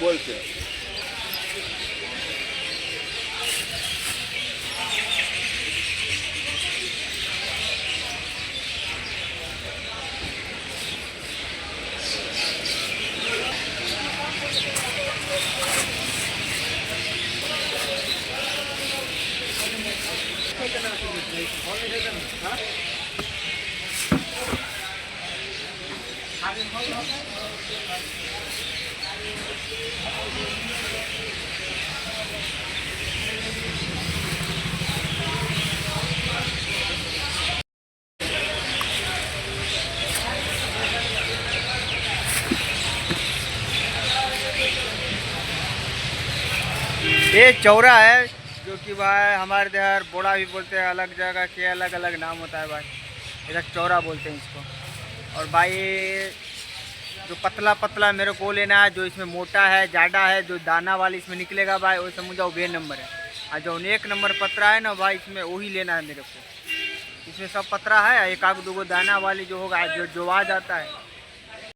बोल से ये चौरा है जो कि भाई हमारे इधर बोड़ा भी बोलते हैं, अलग जगह के अलग अलग नाम होता है भाई। इधर चौरा बोलते हैं इसको। और भाई जो पतला पतला मेरे को लेना है, जो इसमें मोटा है ज़्यादा है, जो दाना वाली इसमें निकलेगा भाई वो समझ जाओ 2 नंबर है। और जो 1 नंबर पतरा है ना भाई, इसमें वही लेना है मेरे को। इसमें सब पतरा है, एक आग 2 दाना वाली जो होगा जो आ जाता है